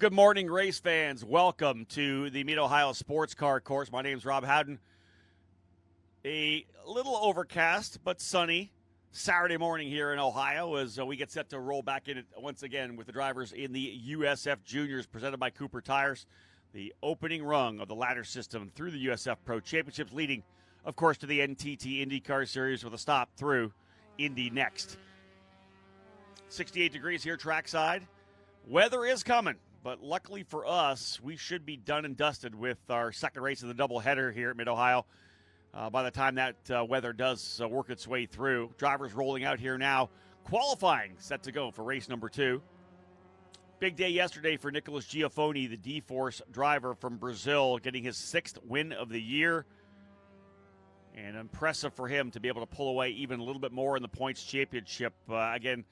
Good morning, race fans. Welcome to the Mid-Ohio Sports Car Course. My name is Rob Howden. A little overcast but sunny Saturday morning here in Ohio as we get set to roll back in it once again with the drivers in the USF Juniors presented by Cooper Tires. The opening rung of the ladder system through the USF Pro Championships, leading, of course, to the NTT IndyCar Series with a stop through Indy next. 68 degrees here trackside. Weather is coming, but luckily for us, we should be done and dusted with our second race of the doubleheader here at Mid-Ohio by the time that weather does work its way through. Drivers rolling out here now. Qualifying set to go for race number 2. Big day yesterday for Nicholas Giafoni, the D-Force driver from Brazil, getting his 6th win of the year. And impressive for him to be able to pull away even a little bit more in the points championship. Again,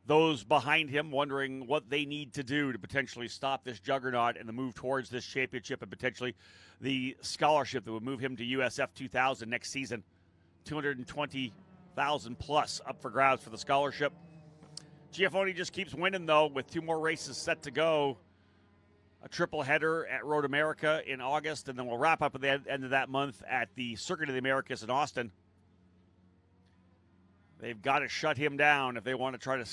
those behind him wondering what they need to do to potentially stop this juggernaut and the move towards this championship and potentially the scholarship that would move him to USF 2000 next season. $220,000 plus up for grabs for the scholarship. Giafoni just keeps winning, though, with 2 more races set to go. A triple header at Road America in August, and then we'll wrap up at the end of that month at the Circuit of the Americas in Austin. They've got to shut him down if they want to try to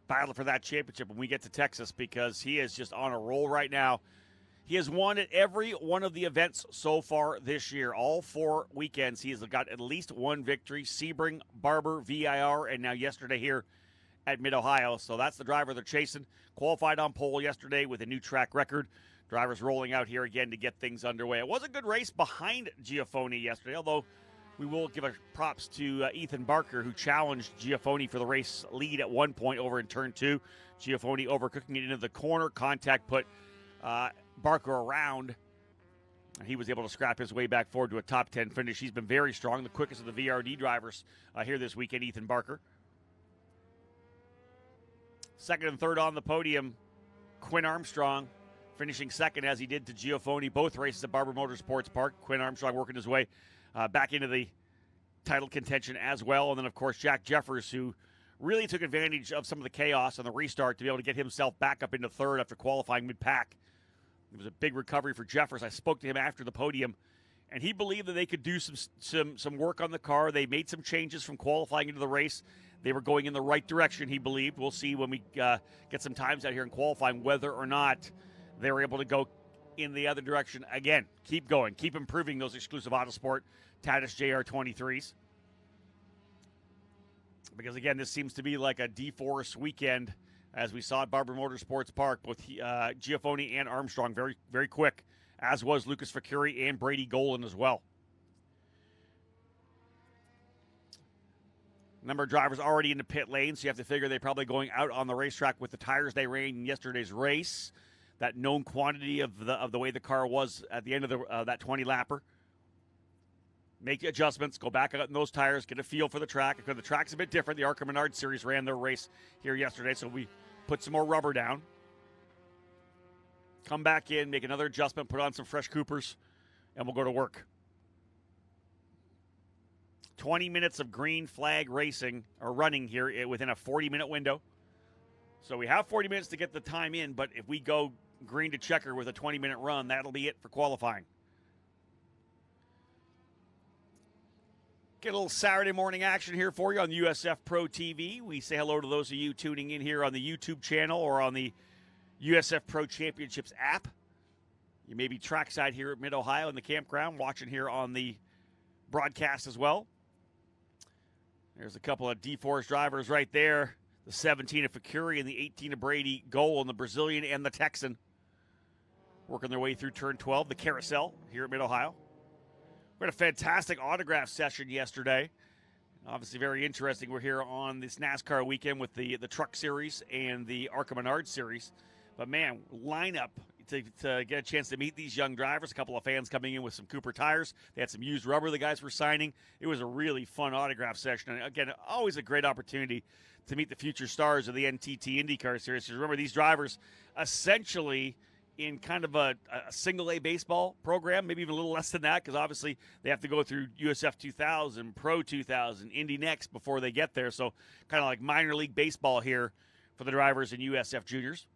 battle for that championship when we get to Texas, because he is just on a roll right now. He has won at every one of the events so far this year. All 4 weekends, he has got at least 1 victory. Sebring, Barber, VIR, and now yesterday here at Mid-Ohio. So that's the driver they're chasing. Qualified on pole yesterday with a new track record. Drivers rolling out here again to get things underway. It was a good race behind Giafoni yesterday, although we will give a props to Ethan Barker, who challenged Giafoni for the race lead at one point over in turn 2. Giafoni overcooking it into the corner. Contact put Barker around. He was able to scrap his way back forward to a top 10 finish. He's been very strong, the quickest of the VRD drivers here this weekend, Ethan Barker. Second and third on the podium, Quinn Armstrong finishing second as he did to Giafoni. Both races at Barber Motorsports Park. Quinn Armstrong working his way back into the title contention as well. And then, of course, Jack Jeffers, who really took advantage of some of the chaos on the restart to be able to get himself back up into third after qualifying mid-pack. It was a big recovery for Jeffers. I spoke to him after the podium, and he believed that they could do some work on the car. They made some changes from qualifying into the race. They were going in the right direction, he believed. We'll see when we get some times out here in qualifying whether or not they were able to go in the other direction again. Keep going. Keep improving those exclusive Autosport Tatis JR23s. Because, again, this seems to be like a D-Force weekend, as we saw at Barber Motorsports Park, both Giafoni and Armstrong very, very quick, as was Lucas Facuri and Brady Golan as well. Number of drivers already in the pit lane, so you have to figure they're probably going out on the racetrack with the tires they ran in yesterday's race. That known quantity of the way the car was at the end of that 20-lapper. Make adjustments, go back out in those tires, get a feel for the track. Because the track's a bit different. The ARCA Menard Series ran their race here yesterday, so we put some more rubber down. Come back in, make another adjustment, put on some fresh Coopers, and we'll go to work. 20 minutes of green flag racing, or running here within a 40-minute window. So we have 40 minutes to get the time in, but if we go green to checker with a 20-minute run, that'll be it for qualifying. Get a little Saturday morning action here for you on USF Pro TV. We say hello to those of you tuning in here on the YouTube channel or on the USF Pro Championships app. You may be trackside here at Mid-Ohio in the campground, watching here on the broadcast as well. There's a couple of D-Force drivers right there. The 17 of Facuri and the 18 of Brady Goal, and the Brazilian and the Texan working their way through turn 12, the carousel here at Mid-Ohio. We had a fantastic autograph session yesterday. Obviously very interesting. We're here on this NASCAR weekend with the Truck Series and the ARCA Menard Series. But, man, lineup to get a chance to meet these young drivers. A couple of fans coming in with some Cooper tires. They had some used rubber the guys were signing. It was a really fun autograph session. And, again, always a great opportunity to meet the future stars of the NTT IndyCar Series. Because remember, these drivers essentially – in kind of a single-A baseball program, maybe even a little less than that, because obviously they have to go through USF 2000, Pro 2000, Indy Next before they get there. So kind of like minor league baseball here for the drivers in USF Juniors.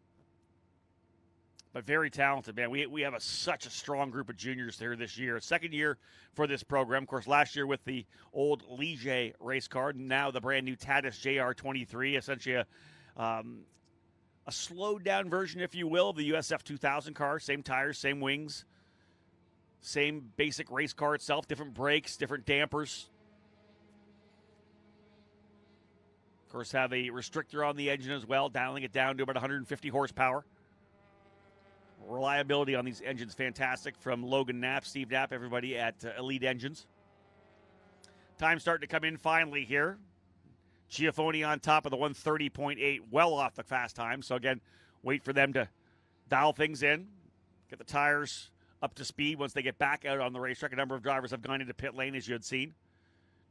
but very talented, man. We have such a strong group of juniors there this year. Second year for this program. Of course, last year with the old Ligier race car, now the brand new Tatis JR23, essentially a slowed down version, if you will, of the USF 2000 car. Same tires, same wings, same basic race car itself, different brakes, different dampers. Of course, have a restrictor on the engine as well, dialing it down to about 150 horsepower. Reliability on these engines fantastic from Logan Knapp, Steve Knapp, everybody at Elite Engines. Time starting to come in finally here. Giafoni on top of the 130.8, well off the fast time. So again, wait for them to dial things in, get the tires up to speed once they get back out on the racetrack. A number of drivers have gone into pit lane, as you had seen.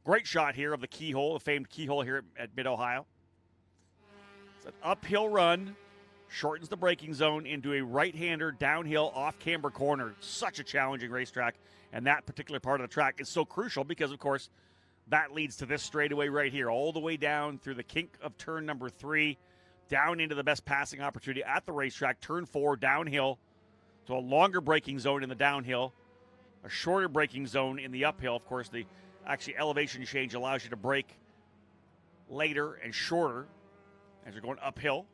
Great shot here of the keyhole, the famed keyhole here at Mid-Ohio. It's an uphill run, shortens the braking zone into a right-hander downhill off camber corner. Such a challenging racetrack, and that particular part of the track is so crucial because, of course, that leads to this straightaway right here, all the way down through the kink of turn number 3, down into the best passing opportunity at the racetrack, turn 4, downhill, to a longer braking zone in the downhill, a shorter braking zone in the uphill. Of course, the actually elevation change allows you to brake later and shorter as you're going uphill.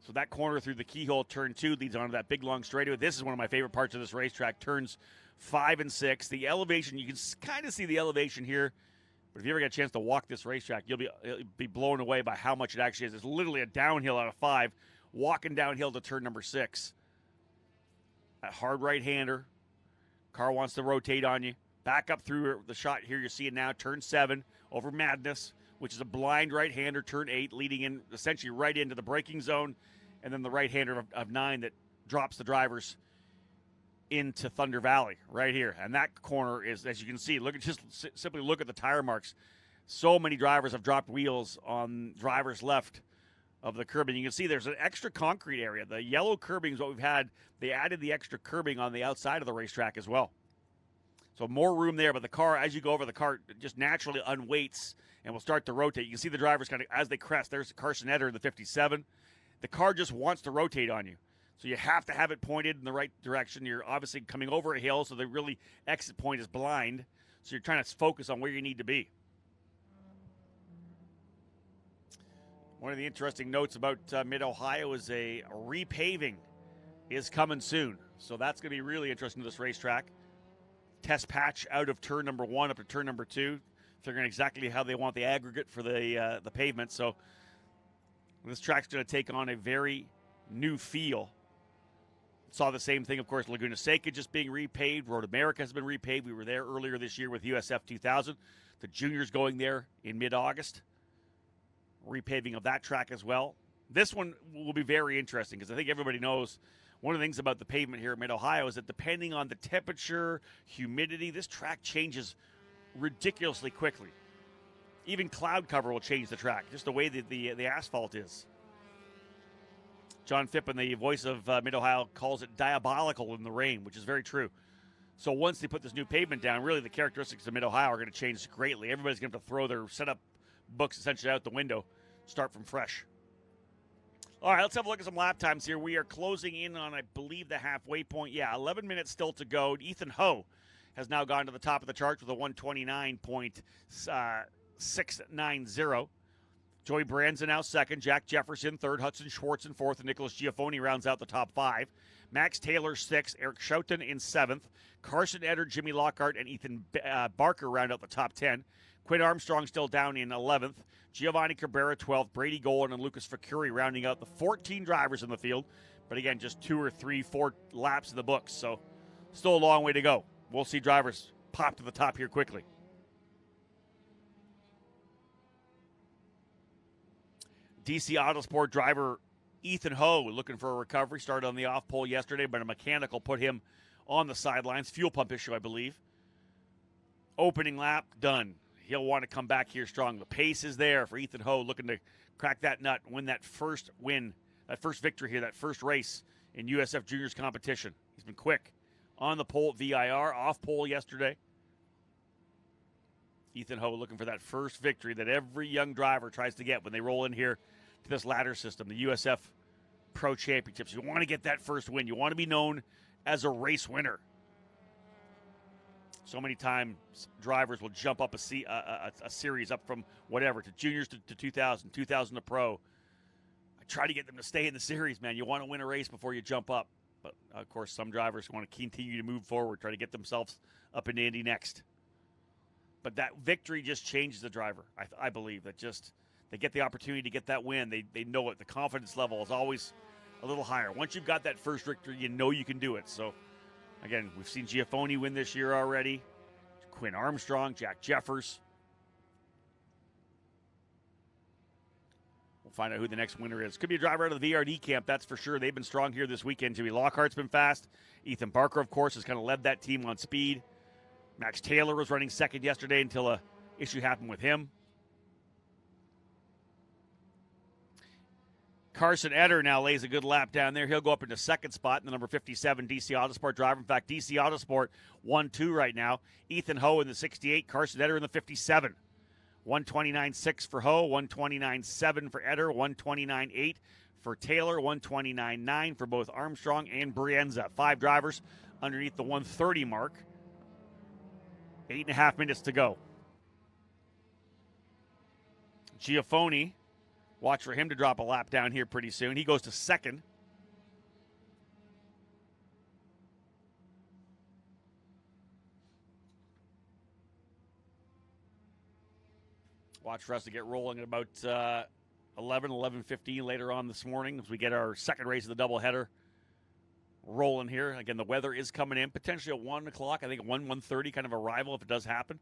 So that corner through the keyhole, turn 2, leads onto that big long straightaway. This is one of my favorite parts of this racetrack, turns 5 and 6. The elevation, you can kind of see the elevation here, but if you ever get a chance to walk this racetrack, you'll be blown away by how much it actually is. It's literally a downhill out of 5, walking downhill to turn number 6. A hard right-hander. Car wants to rotate on you. Back up through the shot here. You see it now, turn 7 over Madness, which is a blind right-hander, turn 8, leading in essentially right into the braking zone, and then the right-hander of 9 that drops the drivers into Thunder Valley right here. And that corner is, as you can see, simply look at the tire marks. So many drivers have dropped wheels on drivers left of the curbing. You can see there's an extra concrete area. The yellow curbing is what we've had. They added the extra curbing on the outside of the racetrack as well. So more room there, but the car, as you go over, the car just naturally unweights and will start to rotate. You can see the drivers kind of, as they crest, there's Carson Etter in the 57. The car just wants to rotate on you. So you have to have it pointed in the right direction. You're obviously coming over a hill, so the really exit point is blind. So you're trying to focus on where you need to be. One of the interesting notes about Mid-Ohio is a repaving is coming soon. So that's going to be really interesting to this racetrack. Test patch out of turn number 1 up to turn number 2, figuring exactly how they want the aggregate for the pavement. So this track's going to take on a very new feel. Saw the same thing, of course, Laguna Seca just being repaved. Road America has been repaved. We were there earlier this year with USF 2000. The juniors going there in mid-August. Repaving of that track as well. This one will be very interesting because I think everybody knows one of the things about the pavement here at Mid-Ohio is that depending on the temperature, humidity, this track changes ridiculously quickly. Even cloud cover will change the track, just the way that the asphalt is. John Phippen, the voice of Mid-Ohio, calls it diabolical in the rain, which is very true. So once they put this new pavement down, really the characteristics of Mid-Ohio are going to change greatly. Everybody's going to have to throw their setup books essentially out the window, start from fresh. All right, let's have a look at some lap times here. We are closing in on, I believe, the halfway point. Yeah, 11 minutes still to go. Ethan Ho has now gone to the top of the charts with a 129.690. Joey Branson now second. Jack Jefferson third. Hudson Schwartz in fourth. And Nicholas Giafoni rounds out the top 5. Max Taylor sixth. Eric Schouten in seventh. Carson Etter, Jimmy Lockhart, and Ethan Barker round out the top 10. Quinn Armstrong still down in 11th. Giovanni Cabrera 12th. Brady Golan and Lucas Facuri rounding out the 14 drivers in the field. But again, just 2 or 3, 4 laps in the books. So still a long way to go. We'll see drivers pop to the top here quickly. DC Autosport driver Ethan Ho looking for a recovery. Started on the off pole yesterday, but a mechanical put him on the sidelines. Fuel pump issue, I believe. Opening lap, done. He'll want to come back here strong. The pace is there for Ethan Ho, looking to crack that nut, win, that first victory here, that first race in USF Juniors competition. He's been quick on the pole at VIR, off pole yesterday. Ethan Ho looking for that first victory that every young driver tries to get when they roll in here to this ladder system, the USF Pro Championships. You want to get that first win. You want to be known as a race winner. So many times drivers will jump up a series up from whatever to juniors to 2000, 2000 to pro. I try to get them to stay in the series, man. You want to win a race before you jump up. But, of course, some drivers want to continue to move forward, try to get themselves up into Indy next. But that victory just changes the driver, I believe. That just they get the opportunity to get that win. They know it. The confidence level is always a little higher. Once you've got that first victory, you know you can do it. So, again, we've seen Giafoni win this year already. Quinn Armstrong, Jack Jeffers. We'll find out who the next winner is. Could be a driver out of the VRD camp, that's for sure. They've been strong here this weekend. Jimmy Lockhart's been fast. Ethan Barker, of course, has kind of led that team on speed. Max Taylor was running second yesterday until an issue happened with him. Carson Etter now lays a good lap down there. He'll go up into second spot in the number 57 DC Autosport driver. In fact, DC Autosport 1-2 right now. Ethan Ho in the 68, Carson Etter in the 57. 129.6 for Ho, 129.7 for Etter, 129.8 for Taylor, 129.9 for both Armstrong and Brienza. 5 drivers underneath the 130 mark. 8.5 minutes to go. Giafoni, watch for him to drop a lap down here pretty soon. He goes to second. Watch for us to get rolling at about 11:15 later on this morning as we get our second race of the doubleheader rolling here. Again, the weather is coming in, potentially at 1 o'clock. I think 1:30 kind of arrival if it does happen.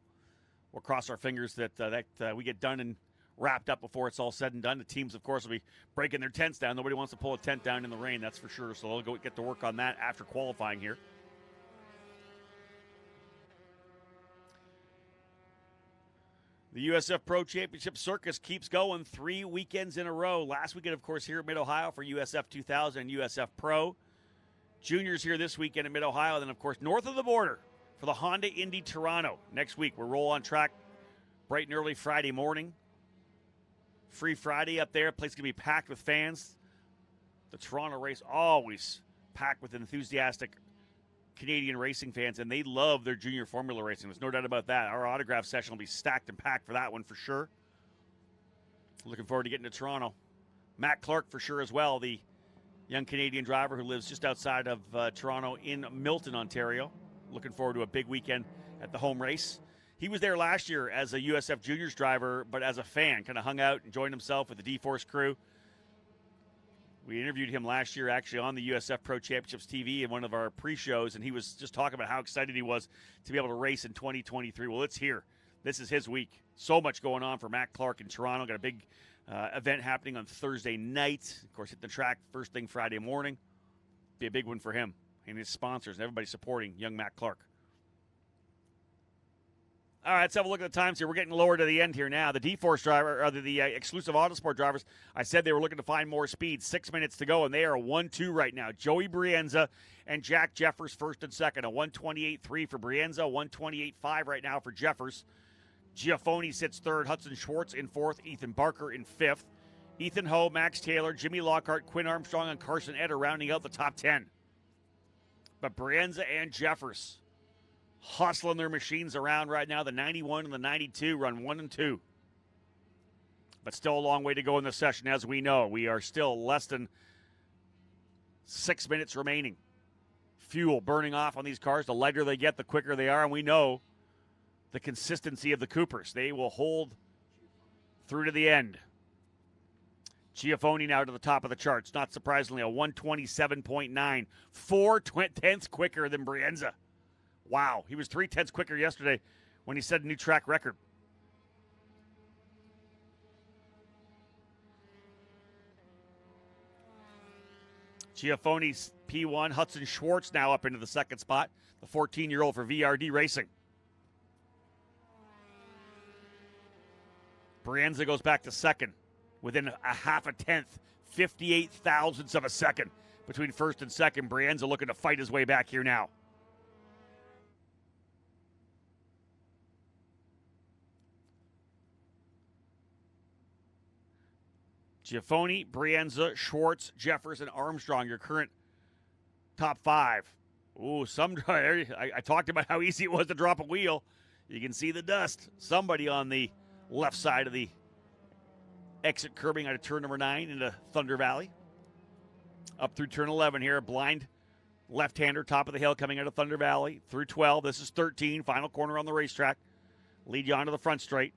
We'll cross our fingers that we get done and wrapped up before it's all said and done. The teams, of course, will be breaking their tents down. Nobody wants to pull a tent down in the rain, that's for sure. So they'll go get to work on that after qualifying here. The USF Pro Championship circus keeps going 3 weekends in a row. Last weekend, of course, here at Mid-Ohio for USF 2000 and USF Pro. Juniors here this weekend at Mid-Ohio. Then, of course, north of the border for the Honda Indy Toronto. Next week, we'll roll on track bright and early Friday morning. Free Friday up there. Place going to be packed with fans. The Toronto race always packed with enthusiastic Canadian racing fans, and they love their junior formula racing. There's no doubt about that. Our autograph session will be stacked and packed for that one for sure. Looking forward to getting to Toronto. Matt Clark for sure as well, the young Canadian driver who lives just outside of Toronto in Milton, Ontario. Looking forward to a big weekend at the home race. He was there last year as a USF Juniors driver, but as a fan, kind of hung out, enjoyed himself with the D-Force crew. We interviewed him last year actually on the USF Pro Championships TV in one of our pre-shows, and he was just talking about how excited he was to be able to race in 2023. Well, it's here. This is his week. So much going on for Matt Clark in Toronto. Got a big event happening on Thursday night. Of course, hit the track first thing Friday morning. Be a big one for him and his sponsors and everybody supporting young Matt Clark. All right, let's have a look at the times here. We're getting lower to the end here now. The D-Force driver, or the exclusive Autosport drivers, I said they were looking to find more speed. 6 minutes to go, and they are a 1-2 right now. Joey Brienza and Jack Jeffers first and second. A 128.3 for Brienza, 128.5 right now for Jeffers. Giafoni sits third. Hudson Schwartz in fourth. Ethan Barker in fifth. Ethan Ho, Max Taylor, Jimmy Lockhart, Quinn Armstrong, and Carson Etter rounding out the top 10. But Brienza and Jeffers hustling their machines around right now. The 91 and the 92 run 1 and 2. But still a long way to go in the session, as we know. We are still less than 6 minutes remaining. Fuel burning off on these cars. The lighter they get, the quicker they are. And we know the consistency of the Coopers. They will hold through to the end. Giafoni now to the top of the charts. Not surprisingly, a 127.9. 4/10 quicker than Brienza. Wow, he was 3/10 quicker yesterday when he set a new track record. Giafoni's P1, Hudson Schwartz now up into the second spot, the 14-year-old for VRD Racing. Brienza goes back to second within a half a tenth, 58 thousandths of a second between first and second. Brienza looking to fight his way back here now. Giafoni, Brienza, Schwartz, Jeffers, and Armstrong, your current top 5. Ooh, I talked about how easy it was to drop a wheel. You can see the dust. Somebody on the left side of the exit curbing out of turn number 9 into Thunder Valley. Up through turn 11 here, blind left-hander, top of the hill coming out of Thunder Valley. Through 12, this is 13, final corner on the racetrack. Lead you onto the front straight.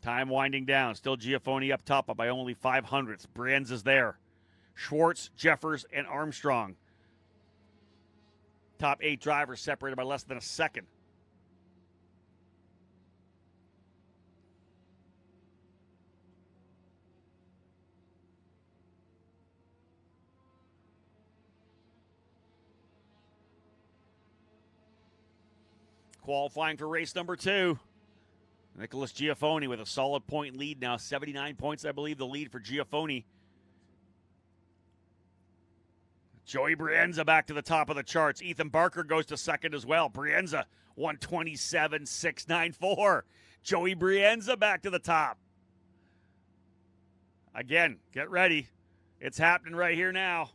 Time winding down. Still Giafoni up top by only 0.05. Brienza's there. Schwartz, Jeffers, and Armstrong. Top 8 drivers separated by less than a second. Qualifying for race number 2. Nicholas Giafoni with a solid point lead now. 79 points, I believe, the lead for Giafoni. Joey Brienza back to the top of the charts. Ethan Barker goes to second as well. Brienza, 127.694. Joey Brienza back to the top. Again, get ready. It's happening right here now.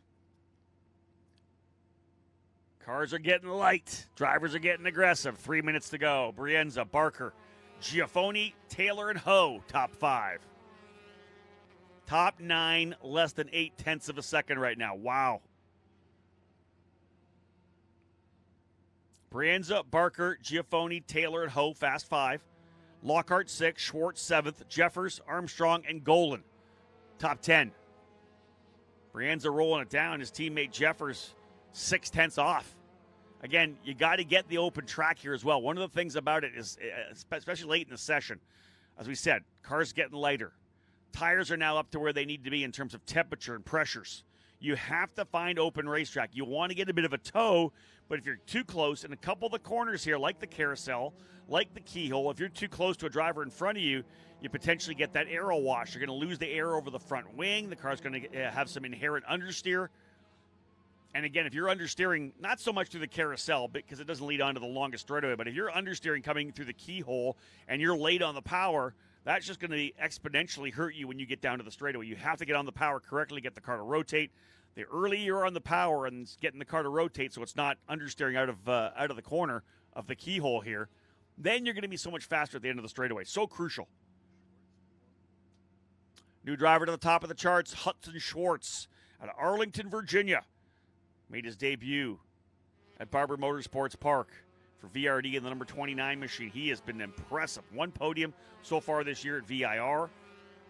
Cars are getting light. Drivers are getting aggressive. 3 minutes to go. Brienza, Barker, Giafoni, Taylor, and Ho, top 5. Top 9, less than 0.8 of a second right now. Wow. Brienza, Barker, Giafoni, Taylor, and Ho, fast 5. Lockhart, 6. Schwartz, 7th. Jeffers, Armstrong, and Golan, top 10. Brienza rolling it down. His teammate Jeffers 0.6 off. Again, you got to get the open track here as well. One of the things about it is, especially late in the session, as we said, cars getting lighter. Tires are now up to where they need to be in terms of temperature and pressures. You have to find open racetrack. You want to get a bit of a toe, but if you're too close, in a couple of the corners here, like the carousel, like the keyhole, if you're too close to a driver in front of you, you potentially get that aero wash. You're going to lose the air over the front wing. The car's going to have some inherent understeer. And again, if you're understeering, not so much through the carousel because it doesn't lead onto the longest straightaway, but if you're understeering coming through the keyhole and you're late on the power, that's just going to exponentially hurt you when you get down to the straightaway. You have to get on the power correctly, get the car to rotate. The earlier you're on the power and getting the car to rotate so it's not understeering out of the corner of the keyhole here, then you're going to be so much faster at the end of the straightaway. So crucial. New driver to the top of the charts, Hudson Schwartz out of Arlington, Virginia. Made his debut at Barber Motorsports Park for VRD in the number 29 machine. He has been impressive. 1 podium so far this year at VIR.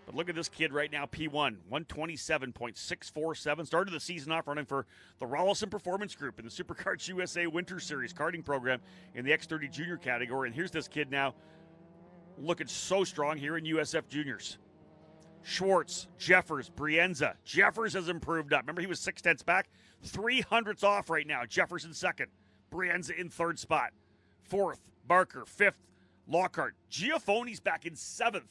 But look at this kid right now, P1, 127.647. Started the season off running for the Rollison Performance Group in the Supercarts USA Winter Series karting program in the X30 Junior category. And here's this kid now looking so strong here in USF Juniors. Schwartz, Jeffers, Brienza. Jeffers has improved up. Remember, he was 0.6 back. 300ths off right now. Jeffers in second. Brienza in third spot. 4th, Barker. 5th, Lockhart. Giafoni's back in 7th.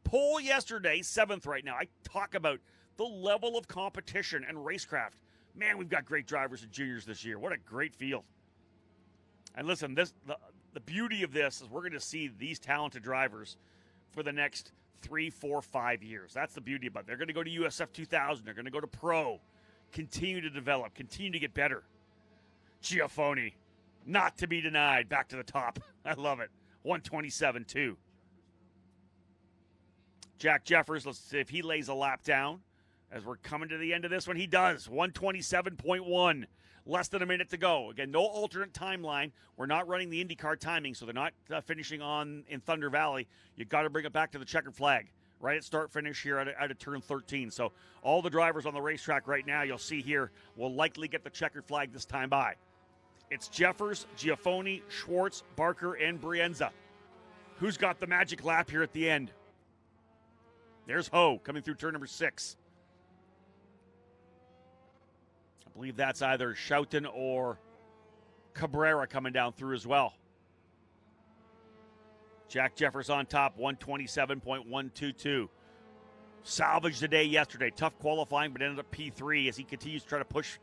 Pole yesterday, 7th right now. I talk about the level of competition and racecraft. Man, we've got great drivers in juniors this year. What a great field. And listen, the beauty of this is we're going to see these talented drivers for the next 3, 4, 5 years. That's the beauty about it. They're going to go to USF 2000. They're going to go to Pro. Continue to develop. Continue to get better. Giafoni, not to be denied. Back to the top. I love it. 127.2. Jack Jeffers, let's see if he lays a lap down as we're coming to the end of this one. He does. 127.1. Less than a minute to go. Again, no alternate timeline. We're not running the IndyCar timing, so they're not finishing in Thunder Valley. You've got to bring it back to the checkered flag. Right at start finish here out of turn 13. So all the drivers on the racetrack right now, you'll see here, will likely get the checkered flag this time by. It's Jeffers, Giafoni, Schwartz, Barker, and Brienza. Who's got the magic lap here at the end? There's Ho coming through turn number 6. I believe that's either Schouten or Cabrera coming down through as well. Jack Jeffers on top, 127.122. Salvaged the day yesterday. Tough qualifying, but ended up P3 as he continues to try to push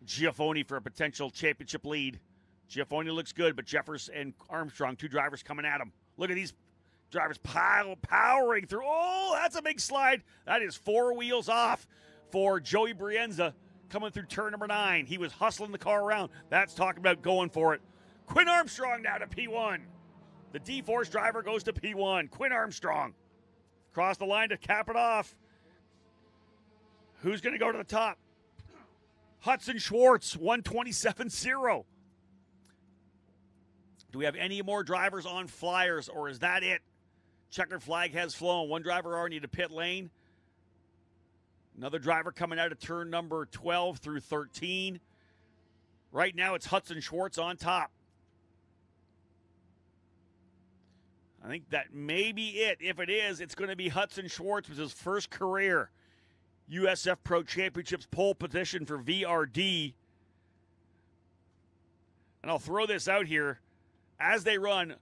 Giafoni for a potential championship lead. Giafoni looks good, but Jeffers and Armstrong, 2 drivers coming at him. Look at these Drivers powering through. Oh, that's a big slide. That is 4 wheels off for Joey Brienza coming through turn number 9. He was hustling the car around. That's talking about going for it. Quinn Armstrong now to P1. The D-Force driver goes to P1. Quinn Armstrong. Across the line to cap it off. Who's going to go to the top? Hudson Schwartz, 127.0. Do we have any more drivers on flyers, or is that it? Checkered flag has flown. One driver already into pit lane. Another driver coming out of turn number 12 through 13. Right now it's Hudson Schwartz on top. I think that may be it. If it is, it's going to be Hudson Schwartz with his first career USF Pro Championships pole position for VRD. And I'll throw this out here. As they run,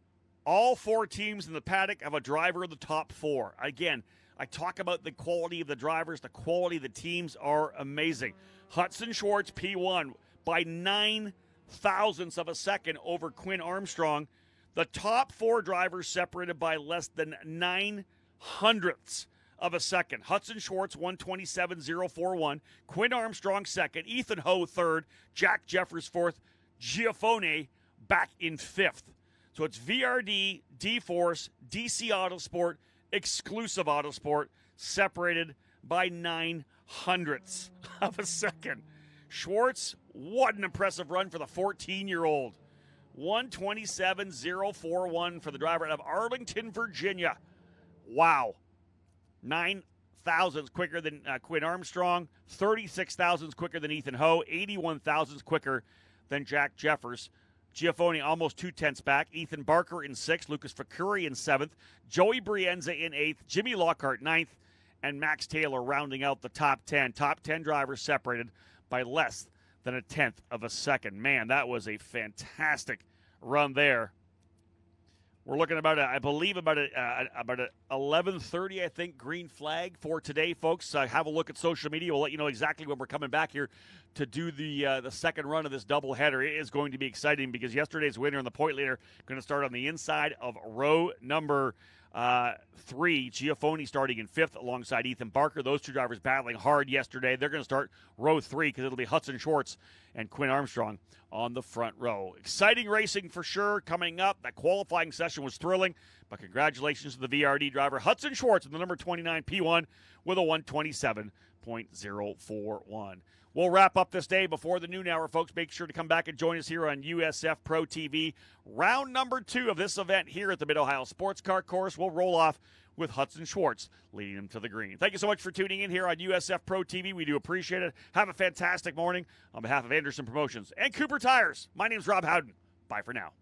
all 4 teams in the paddock have a driver in the top 4. Again, I talk about the quality of the drivers. The quality of the teams are amazing. Hudson Schwartz, P1, by 9 thousandths of a second over Quinn Armstrong. The top 4 drivers separated by less than 9 hundredths of a second. Hudson Schwartz, 127.041. Quinn Armstrong, second. Ethan Ho, third. Jack Jeffers, fourth. Giafone back in 5th. So it's VRD, D-Force, DC Autosport, Exclusive Autosport, separated by 9 hundredths of a second. Schwartz, what an impressive run for the 14-year-old. 127.041 for the driver out of Arlington, Virginia. Wow. 9 thousandths quicker than Quinn Armstrong, 36 thousandths quicker than Ethan Ho, 81 thousandths quicker than Jack Jeffers. Giafone almost 2 tenths back. Ethan Barker in 6th. Lucas Facuri in 7th. Joey Brienza in 8th. Jimmy Lockhart 9th. And Max Taylor rounding out the top 10. Top 10 drivers separated by less than a tenth of a second. Man, that was a fantastic run there. We're looking about, I believe, about a 11:30, I think, green flag for today, folks. Have a look at social media. We'll let you know exactly when we're coming back here to do the second run of this doubleheader. It is going to be exciting because yesterday's winner and the point leader going to start on the inside of row number 3. Giafone starting in 5th alongside Ethan Barker. Those 2 drivers battling hard yesterday. They're going to start row 3 because it'll be Hudson Schwartz and Quinn Armstrong on the front row. Exciting racing for sure coming up. That qualifying session was thrilling, but congratulations to the VRD driver Hudson Schwartz in the number 29 P1 with a 127.041. We'll wrap up this day before the noon hour, folks. Make sure to come back and join us here on USF Pro TV. Round number 2 of this event here at the Mid-Ohio Sports Car Course. We'll roll off with Hudson Schwartz leading him to the green. Thank you so much for tuning in here on USF Pro TV. We do appreciate it. Have a fantastic morning. On behalf of Anderson Promotions and Cooper Tires, my name's Rob Howden. Bye for now.